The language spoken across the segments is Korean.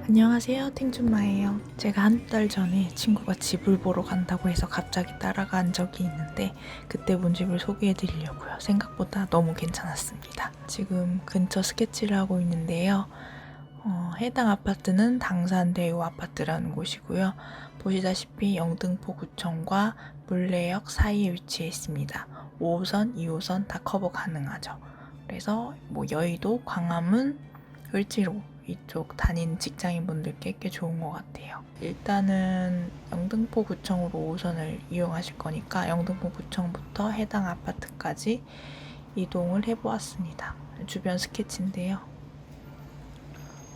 안녕하세요, 탱준마예요. 제가 한 달 전에 친구가 집을 보러 간다고 해서 갑자기 따라간 적이 있는데 그때 본 집을 소개해 드리려고요. 생각보다 너무 괜찮았습니다. 지금 근처 스케치를 하고 있는데요. 해당 아파트는 당산대유 아파트라는 곳이고요. 보시다시피 영등포구청과 물레역 사이에 위치해 있습니다. 5호선, 2호선 다 커버 가능하죠. 그래서 여의도, 광화문, 을지로 이쪽 다니는 직장인분들께 꽤 좋은 것 같아요. 일단은 영등포구청으로 5호선을 이용하실 거니까 영등포구청부터 해당 아파트까지 이동을 해보았습니다. 주변 스케치인데요.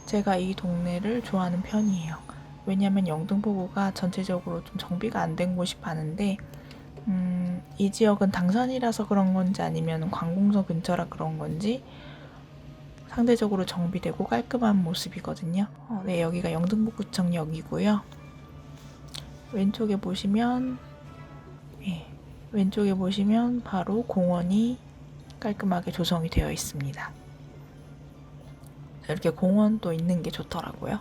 제가 이 동네를 좋아하는 편이에요. 왜냐면 영등포구가 전체적으로 좀 정비가 안 된 곳이 많은데 이 지역은 당산이라서 그런 건지 아니면 관공서 근처라 그런 건지 상대적으로 정비되고 깔끔한 모습이거든요. 네, 여기가 영등포구청역이고요. 왼쪽에 보시면 바로 공원이 깔끔하게 조성이 되어 있습니다. 이렇게 공원도 있는 게 좋더라고요.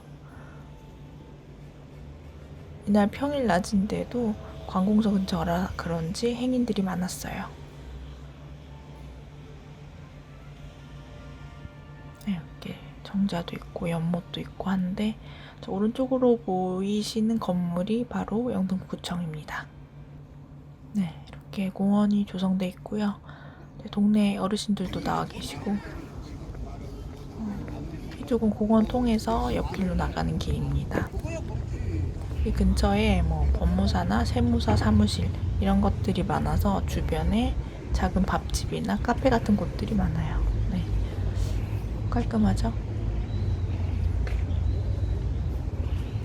이날 평일 낮인데도 관공서 근처라 그런지 행인들이 많았어요. 이렇게 정자도 있고 연못도 있고 한데 저 오른쪽으로 보이시는 건물이 바로 영등포구청입니다. 네, 이렇게 공원이 조성돼 있고요. 동네 어르신들도 나와 계시고 이쪽은 공원 통해서 옆길로 나가는 길입니다. 이 근처에 법무사나 세무사 사무실 이런 것들이 많아서 주변에 작은 밥집이나 카페 같은 곳들이 많아요. 네, 깔끔하죠?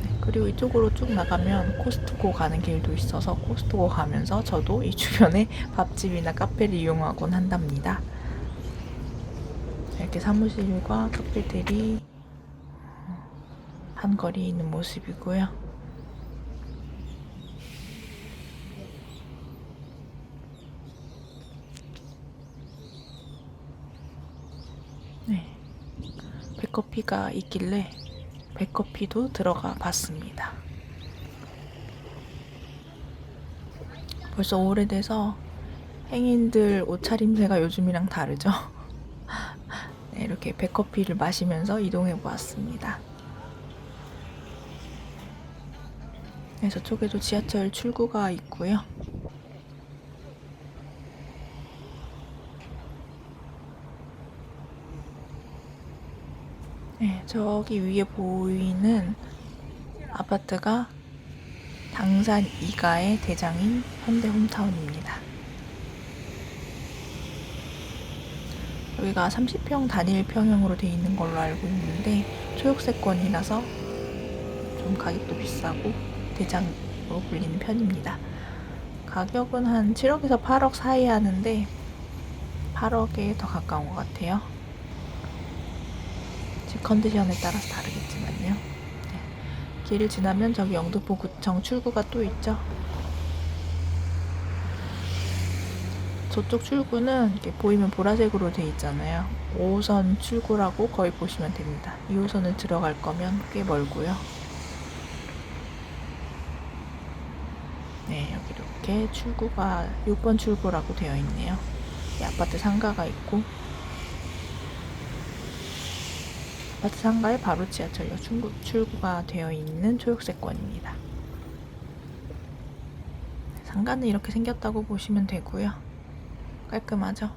네, 그리고 이쪽으로 쭉 나가면 코스트코 가는 길도 있어서 코스트코 가면서 저도 이 주변에 밥집이나 카페를 이용하곤 한답니다. 이렇게 사무실과 카페들이 한 거리 있는 모습이고요. 네, 백커피가 있길래 백커피도 들어가 봤습니다. 벌써 오래돼서 행인들 옷차림새가 요즘이랑 다르죠? 네, 이렇게 백커피를 마시면서 이동해 보았습니다. 네, 저쪽에도 지하철 출구가 있고요. 네, 저기 위에 보이는 아파트가 당산 2가의 대장인 현대홈타운입니다. 여기가 30평 단일 평형으로 되어 있는 걸로 알고 있는데 초역세권이라서 좀 가격도 비싸고 대장으로 불리는 편입니다. 가격은 한 7억에서 8억 사이 하는데 8억에 더 가까운 것 같아요. 집 컨디션에 따라서 다르겠지만요. 네. 길을 지나면 저기 영등포구청 출구가 또 있죠. 저쪽 출구는 이렇게 보이면 보라색으로 되어 있잖아요. 5호선 출구라고 거의 보시면 됩니다. 2호선을 들어갈 거면 꽤 멀고요. 네, 여기 이렇게 출구가 6번 출구라고 되어 있네요. 이 아파트 상가가 있고 아파트 상가에 바로 지하철역 출구가 되어 있는 초역세권입니다. 상가는 이렇게 생겼다고 보시면 되고요. 깔끔하죠?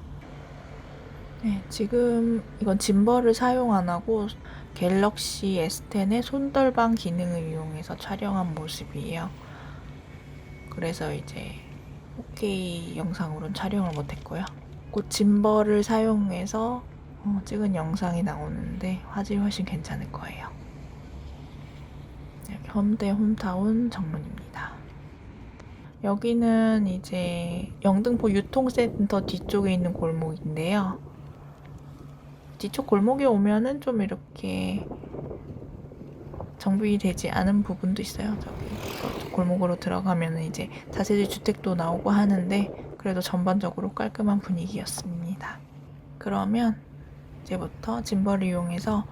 네, 지금 이건 짐벌을 사용 안 하고 갤럭시 S10의 손떨방 기능을 이용해서 촬영한 모습이에요. 그래서 이제 4K 영상으로는 촬영을 못했고요. 그 짐벌을 사용해서 찍은 영상이 나오는데 화질이 훨씬 괜찮을 거예요. 여기 현대 홈타운 정문입니다. 여기는 이제 영등포 유통센터 뒤쪽에 있는 골목인데요. 뒤쪽 골목에 오면은 좀 이렇게 정비되지 않은 부분도 있어요. 저기 골목으로 들어가면은 이제 다세대 주택도 나오고 하는데 그래도 전반적으로 깔끔한 분위기였습니다. 그러면 이제부터 짐벌을 이용해서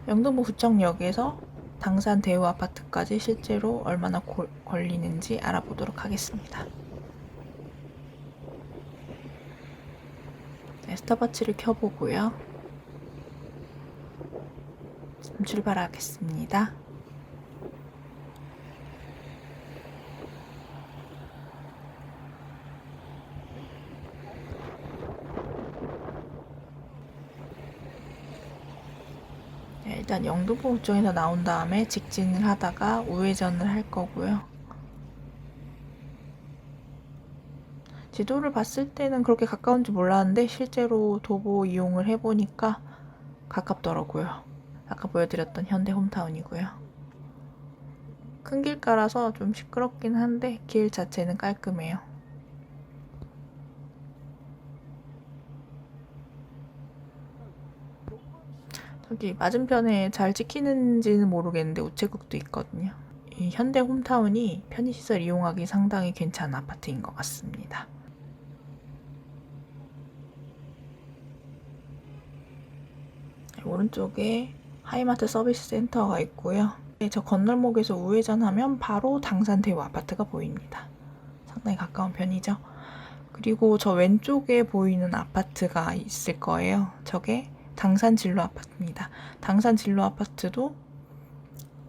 영등포구청역에서 당산 대우 아파트까지 실제로 얼마나 걸리는지 알아보도록 하겠습니다. 네, 스탑워치를 켜보고요. 지금 출발하겠습니다. 네, 일단 영등포구청에서 나온 다음에 직진을 하다가 우회전을 할 거고요. 지도를 봤을 때는 그렇게 가까운지 몰랐는데 실제로 도보 이용을 해보니까 가깝더라고요. 아까 보여드렸던 현대 홈타운이고요. 큰 길가라서 좀 시끄럽긴 한데 길 자체는 깔끔해요. 저기 맞은편에 잘 찍히는지는 모르겠는데 우체국도 있거든요. 이 현대 홈타운이 편의시설 이용하기 상당히 괜찮은 아파트인 것 같습니다. 오른쪽에 하이마트 서비스 센터가 있고요. 저 건널목에서 우회전하면 바로 당산 대우 아파트가 보입니다. 상당히 가까운 편이죠. 그리고 저 왼쪽에 보이는 아파트가 있을 거예요. 저게 당산 진로 아파트입니다. 당산 진로 아파트도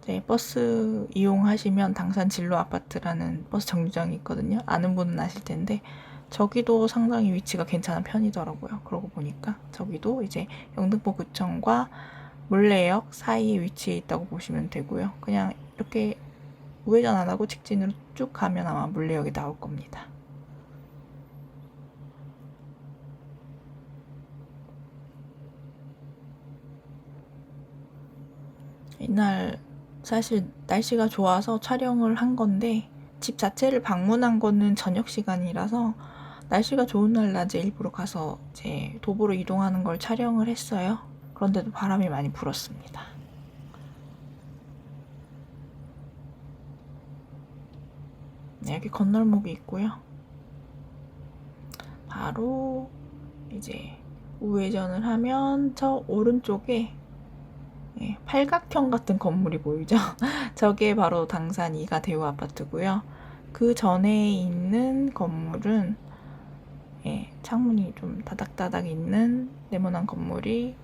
이제 버스 이용하시면 당산 진로 아파트라는 버스 정류장이 있거든요. 아는 분은 아실 텐데 저기도 상당히 위치가 괜찮은 편이더라고요. 그러고 보니까 저기도 이제 영등포구청과 물레역 사이에 위치해 있다고 보시면 되고요. 그냥 이렇게 우회전 안 하고 직진으로 쭉 가면 아마 물레역이 나올 겁니다. 이날 사실 날씨가 좋아서 촬영을 한 건데 집 자체를 방문한 거는 저녁 시간이라서 날씨가 좋은 날 낮에 일부러 가서 이제 도보로 이동하는 걸 촬영을 했어요. 그런데도 바람이 많이 불었습니다. 네, 여기 건널목이 있고요. 바로 이제 우회전을 하면 저 오른쪽에 팔각형 같은 건물이 보이죠? 저게 바로 당산 2가 대우 아파트고요. 그 전에 있는 건물은 창문이 좀 다닥다닥 있는 네모난 건물이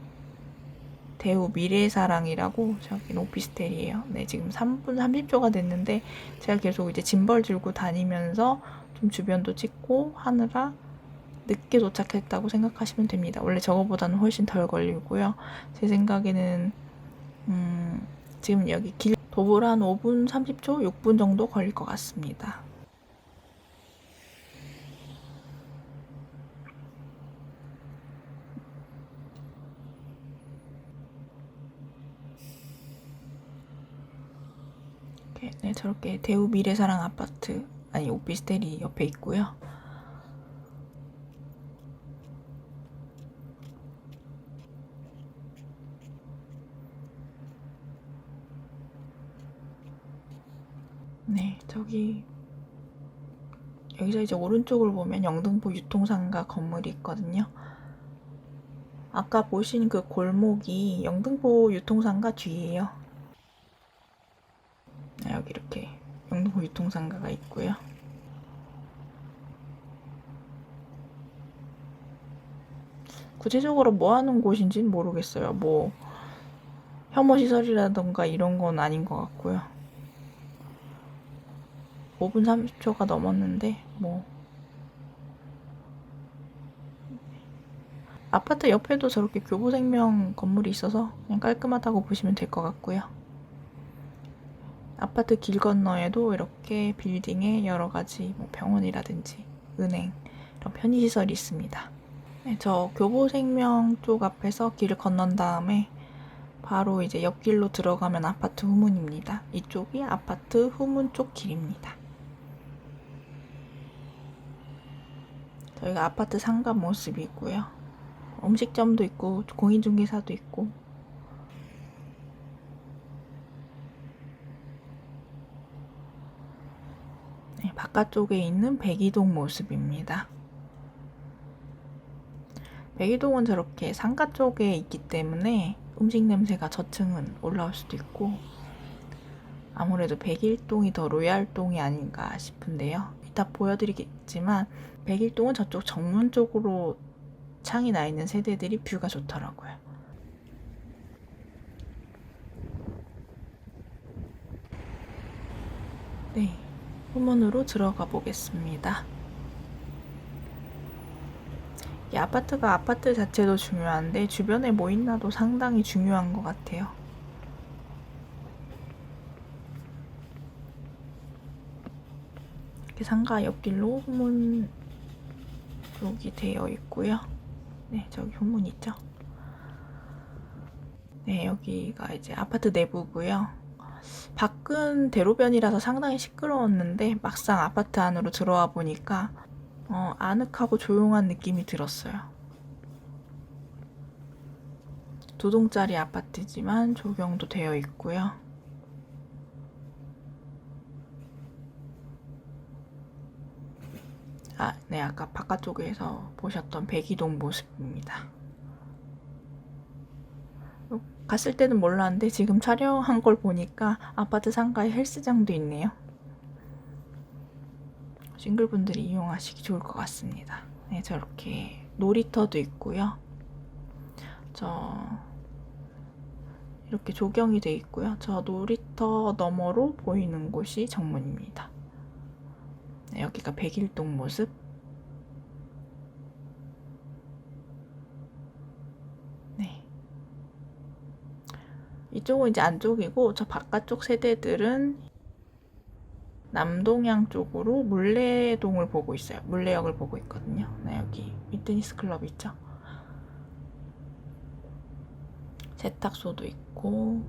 대우 미래사랑이라고 저기 오피스텔이에요. 네, 지금 3분 30초가 됐는데 제가 계속 이제 짐벌 들고 다니면서 좀 주변도 찍고 하느라 늦게 도착했다고 생각하시면 됩니다. 원래 저거보다는 훨씬 덜 걸리고요. 제 생각에는 지금 여기 길 도보로 한 5분 30초, 6분 정도 걸릴 것 같습니다. 네, 저렇게 대우 미래사랑 아파트, 아니 오피스텔이 옆에 있고요. 네, 저기 여기서 이제 오른쪽을 보면 영등포 유통상가 건물이 있거든요. 아까 보신 그 골목이 영등포 유통상가 뒤에요. 네, 여기 이렇게 영등포 유통상가가 있고요. 구체적으로 뭐 하는 곳인지는 모르겠어요. 뭐 혐오시설이라던가 이런 건 아닌 것 같고요. 5분 30초가 넘었는데 뭐 아파트 옆에도 저렇게 교보생명 건물이 있어서 그냥 깔끔하다고 보시면 될 것 같고요. 아파트 길 건너에도 이렇게 빌딩에 여러 가지 뭐 병원이라든지 은행 이런 편의시설이 있습니다. 네, 저 교보생명 쪽 앞에서 길을 건넌 다음에 바로 이제 옆길로 들어가면 아파트 후문입니다. 이쪽이 아파트 후문 쪽 길입니다. 저희가 아파트 상가 모습이고요. 음식점도 있고 공인중개사도 있고 네, 바깥쪽에 있는 백이동 모습입니다. 백이동은 저렇게 상가 쪽에 있기 때문에 음식 냄새가 저층은 올라올 수도 있고 아무래도 101동이 더 로얄동이 아닌가 싶은데요. 이따 보여드리겠지만 101동은 저쪽 정문 쪽으로 창이 나 있는 세대들이 뷰가 좋더라고요. 네, 후문으로 들어가 보겠습니다. 이 아파트가 아파트 자체도 중요한데 주변에 뭐 있나도 상당히 중요한 것 같아요. 이렇게 상가 옆길로 후문 쪽이 되어 있고요. 네, 저기 후문 있죠? 네, 여기가 이제 아파트 내부고요. 밖은 대로변이라서 상당히 시끄러웠는데 막상 아파트 안으로 들어와 보니까 아늑하고 조용한 느낌이 들었어요. 두 동짜리 아파트지만 조경도 되어 있고요. 네, 아까 바깥쪽에서 보셨던 백이동 모습입니다. 갔을 때는 몰랐는데 지금 촬영한 걸 보니까 아파트 상가에 헬스장도 있네요. 싱글분들이 이용하시기 좋을 것 같습니다. 네, 저렇게 놀이터도 있고요. 이렇게 조경이 돼 있고요. 저 놀이터 너머로 보이는 곳이 정문입니다. 네, 여기가 101동 모습. 네. 이쪽은 이제 안쪽이고 저 바깥쪽 세대들은 남동향 쪽으로 물레동을 보고 있어요. 물레역을 보고 있거든요. 네, 여기 위트니스 클럽 있죠? 세탁소도 있고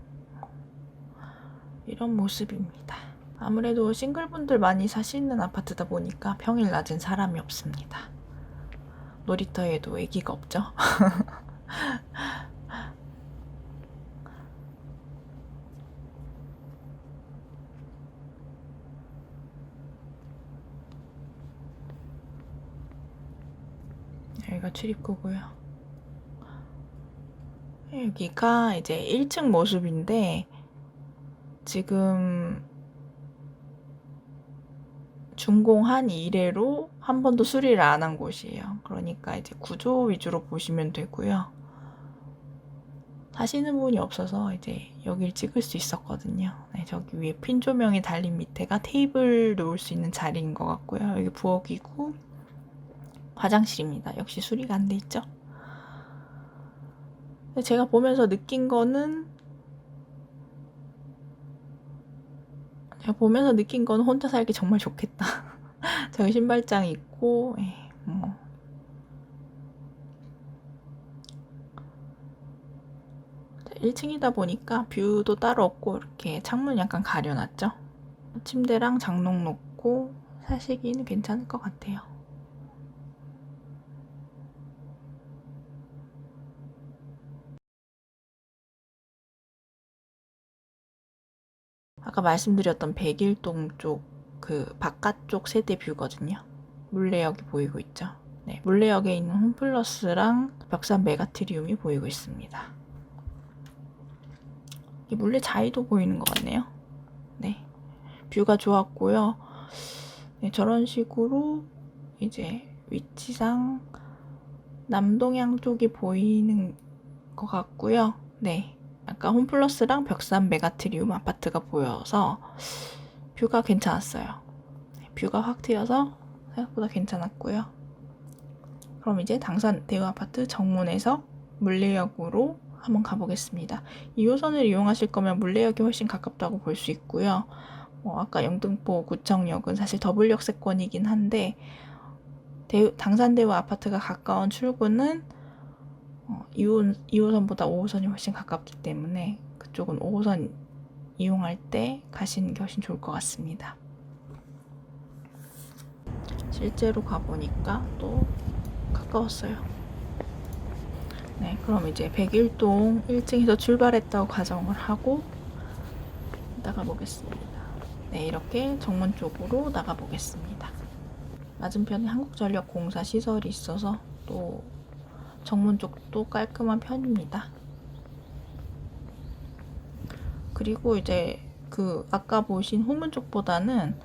이런 모습입니다. 아무래도 싱글분들 많이 사시는 아파트다 보니까 평일 낮은 사람이 없습니다. 놀이터에도 애기가 없죠? 여기가 출입구고요. 여기가 이제 1층 모습인데 지금 준공한 이래로 한 번도 수리를 안 한 곳이에요. 그러니까 이제 구조 위주로 보시면 되고요. 사시는 분이 없어서 이제 여길 찍을 수 있었거든요. 네, 저기 위에 핀 조명이 달린 밑에가 테이블 놓을 수 있는 자리인 것 같고요. 여기 부엌이고 화장실입니다. 역시 수리가 안 돼 있죠. 제가 보면서 느낀 거는 혼자 살기 정말 좋겠다. 저기 신발장 있고 1층이다 보니까 뷰도 따로 없고 이렇게 창문 약간 가려놨죠. 침대랑 장롱 놓고 사시기는 괜찮을 것 같아요. 아까 말씀드렸던 101동 쪽 그 바깥쪽 세대 뷰거든요. 물레역이 보이고 있죠. 네, 물레역에 있는 홈플러스랑 벽산 메가트리움이 보이고 있습니다. 이 물레 자이도 보이는 것 같네요. 네, 뷰가 좋았고요. 네, 저런 식으로 이제 위치상 남동향 쪽이 보이는 것 같고요. 네, 아까 홈플러스랑 벽산 메가트리움 아파트가 보여서 뷰가 괜찮았어요. 네, 뷰가 확 트여서 생각보다 괜찮았고요. 그럼 이제 당산 대우아파트 정문에서 물레역으로 한번 가보겠습니다. 2호선을 이용하실 거면 물레역이 훨씬 가깝다고 볼 수 있고요. 아까 영등포 구청역은 사실 더블 역세권이긴 한데 당산대우 아파트가 가까운 출구는 2호선보다 5호선이 훨씬 가깝기 때문에 그쪽은 5호선 이용할 때 가시는 게 훨씬 좋을 것 같습니다. 실제로 가보니까 또 가까웠어요. 네, 그럼 이제 101동 1층에서 출발했다고 가정을 하고 나가 보겠습니다. 네, 이렇게 정문 쪽으로 나가 보겠습니다. 맞은편에 한국전력공사 시설이 있어서 또 정문 쪽도 깔끔한 편입니다. 그리고 이제 그 아까 보신 후문 쪽보다는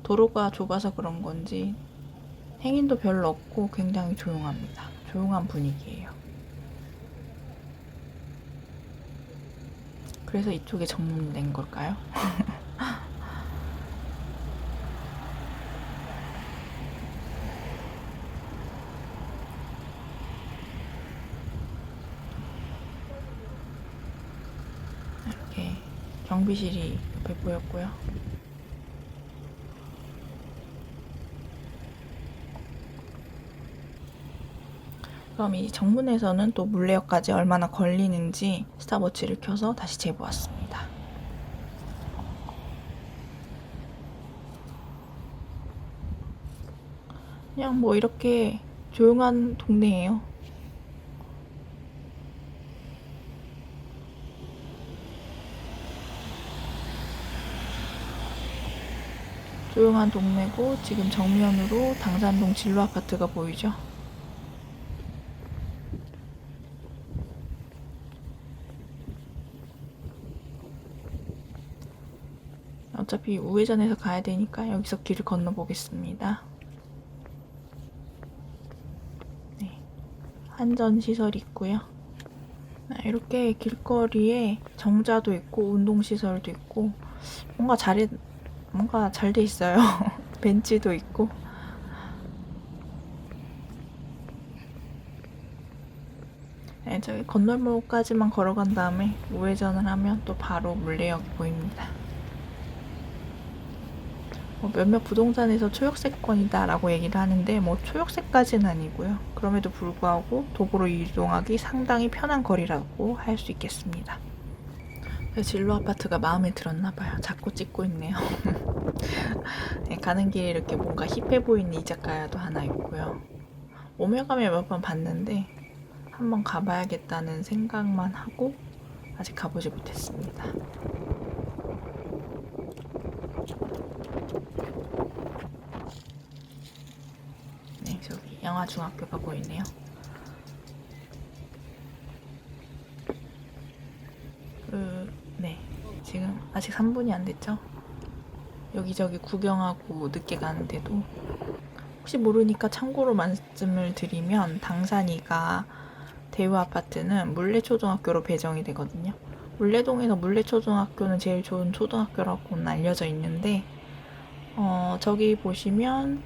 도로가 좁아서 그런 건지 행인도 별로 없고 굉장히 조용합니다. 조용한 분위기예요. 그래서 이쪽에 정문된 걸까요? 이렇게 경비실이 옆에 보였고요. 그럼 이 정문에서는 또 물레역까지 얼마나 걸리는지 스탑워치를 켜서 다시 재보았습니다. 그냥 뭐 이렇게 조용한 동네예요. 조용한 동네고 지금 정면으로 당산동 진로 아파트가 보이죠? 어차피 우회전해서 가야 되니까 여기서 길을 건너 보겠습니다. 네, 한전시설이 있고요. 이렇게 길거리에 정자도 있고 운동시설도 있고 뭔가 잘 돼 있어요. 벤치도 있고. 네, 저기 건널목까지만 걸어간 다음에 우회전을 하면 또 바로 물레역이 보입니다. 몇몇 부동산에서 초역세권이다 라고 얘기를 하는데 뭐 초역세까지는 아니고요. 그럼에도 불구하고 도보로 이동하기 상당히 편한 거리라고 할 수 있겠습니다. 진로 아파트가 마음에 들었나봐요. 자꾸 찍고 있네요. 네, 가는 길에 이렇게 뭔가 힙해 보이는 이자카야도 하나 있고요. 오며 가며 몇 번 봤는데 한번 가봐야겠다는 생각만 하고 아직 가보지 못했습니다. 네, 저기 양화중학교가 보이네요. 네, 지금 아직 3분이 안 됐죠? 여기저기 구경하고 늦게 가는데도 혹시 모르니까 참고로 말씀을 드리면 당산이가 대우아파트는 물레초등학교로 배정이 되거든요. 물레동에서 물레초등학교는 제일 좋은 초등학교라고는 알려져 있는데 저기 보시면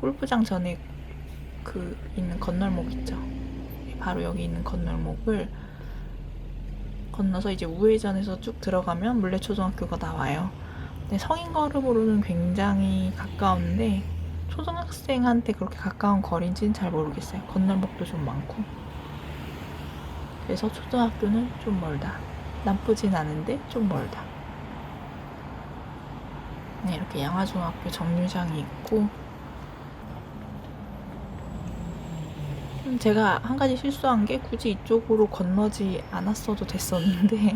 골프장 전에 그 있는 건널목 있죠. 바로 여기 있는 건널목을 건너서 이제 우회전해서 쭉 들어가면 물레초등학교가 나와요. 근데 성인 걸음으로는 굉장히 가까운데 초등학생한테 그렇게 가까운 거리인지는 잘 모르겠어요. 건널목도 좀 많고. 그래서 초등학교는 좀 멀다. 나쁘진 않은데 좀 멀다. 네, 이렇게 양화중학교 정류장이 있고 제가 한 가지 실수한 게 굳이 이쪽으로 건너지 않았어도 됐었는데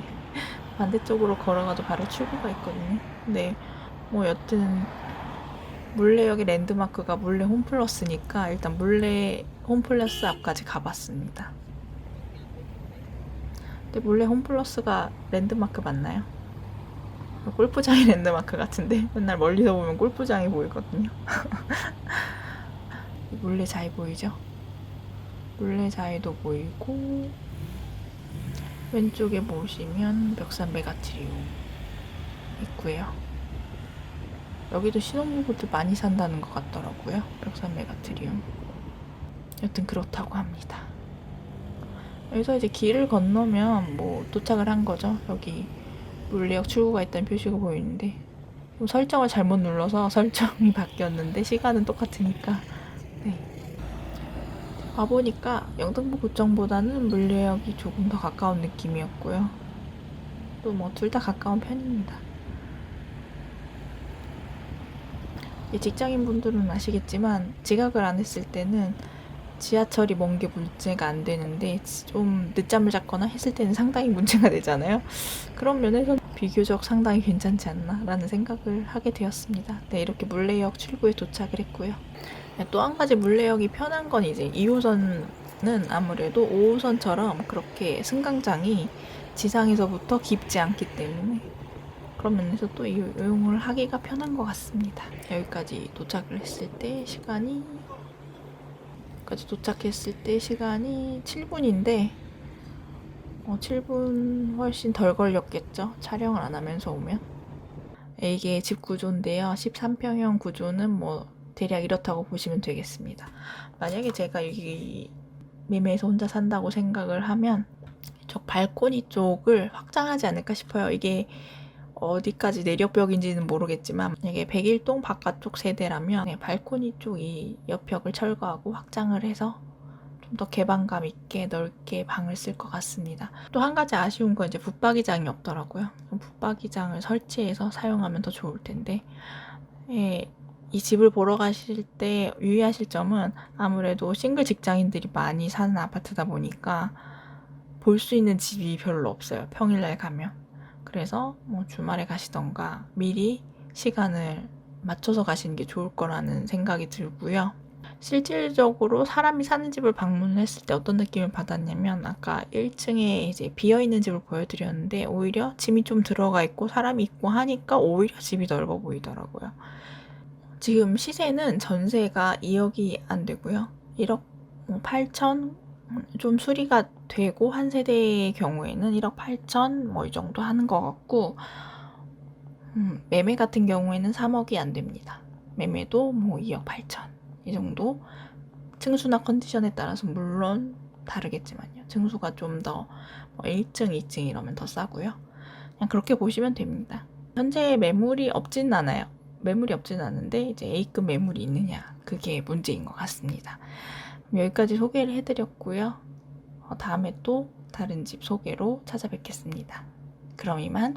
반대쪽으로 걸어가도 바로 출구가 있거든요. 근데 뭐 여튼 물레역의 랜드마크가 물레 홈플러스니까 일단 물레 홈플러스 앞까지 가봤습니다. 근데 물레 홈플러스가 랜드마크 맞나요? 골프장이 랜드마크 같은데 맨날 멀리서 보면 골프장이 보이거든요. 물레자이 보이죠? 물레자이도 보이고 왼쪽에 보시면 멱산 메가트리움 있고요. 여기도 신혼부부들 많이 산다는 것 같더라고요. 멱산 메가트리움. 여튼 그렇다고 합니다. 여기서 이제 길을 건너면 뭐 도착을 한 거죠. 여기 물레역 출구가 있다는 표시가 보이는데 설정을 잘못 눌러서 설정이 바뀌었는데 시간은 똑같으니까 네. 와보니까 영등포구청보다는 물레역이 조금 더 가까운 느낌이었고요. 또 뭐 둘 다 가까운 편입니다. 직장인분들은 아시겠지만 지각을 안 했을 때는 지하철이 먼 게 문제가 안 되는데 좀 늦잠을 잤거나 했을 때는 상당히 문제가 되잖아요. 그런 면에서 비교적 상당히 괜찮지 않나 라는 생각을 하게 되었습니다. 네, 이렇게 물레역 출구에 도착을 했고요. 네, 또 한 가지 물레역이 편한 건 이제 2호선은 아무래도 5호선처럼 그렇게 승강장이 지상에서부터 깊지 않기 때문에 그런 면에서 또 이용을 하기가 편한 것 같습니다. 여기까지 도착을 했을 때 시간이 7분인데 7분 훨씬 덜 걸렸겠죠? 촬영을 안 하면서 오면. 이게 집 구조인데요. 13평형 구조는 뭐 대략 이렇다고 보시면 되겠습니다. 만약에 제가 여기 매매에서 혼자 산다고 생각을 하면 저 발코니 쪽을 확장하지 않을까 싶어요. 이게 어디까지 내력벽인지는 모르겠지만 만약에 101동 바깥쪽 세대라면 발코니 쪽 이 옆벽을 철거하고 확장을 해서 좀 더 개방감 있게 넓게 방을 쓸 것 같습니다. 또 한 가지 아쉬운 건 이제 붙박이장이 없더라고요. 붙박이장을 설치해서 사용하면 더 좋을 텐데 이 집을 보러 가실 때 유의하실 점은 아무래도 싱글 직장인들이 많이 사는 아파트다 보니까 볼 수 있는 집이 별로 없어요. 평일날 가면. 그래서 뭐 주말에 가시던가 미리 시간을 맞춰서 가시는 게 좋을 거라는 생각이 들고요. 실질적으로 사람이 사는 집을 방문했을 때 어떤 느낌을 받았냐면 아까 1층에 이제 비어있는 집을 보여드렸는데 오히려 짐이 좀 들어가 있고 사람이 있고 하니까 오히려 집이 넓어 보이더라고요. 지금 시세는 전세가 2억이 안 되고요. 1억 8천 좀 수리가 되고 한 세대의 경우에는 1억 8천 뭐 이 정도 하는 것 같고 매매 같은 경우에는 3억이 안 됩니다. 매매도 뭐 2억 8천 이 정도. 층수나 컨디션에 따라서 물론 다르겠지만요. 층수가 좀 더 1층, 2층 이러면 더 싸고요. 그냥 그렇게 보시면 됩니다. 현재 매물이 없진 않아요. 매물이 없진 않은데 이제 A급 매물이 있느냐 그게 문제인 것 같습니다. 여기까지 소개를 해드렸고요. 다음에 또 다른 집 소개로 찾아뵙겠습니다. 그럼 이만.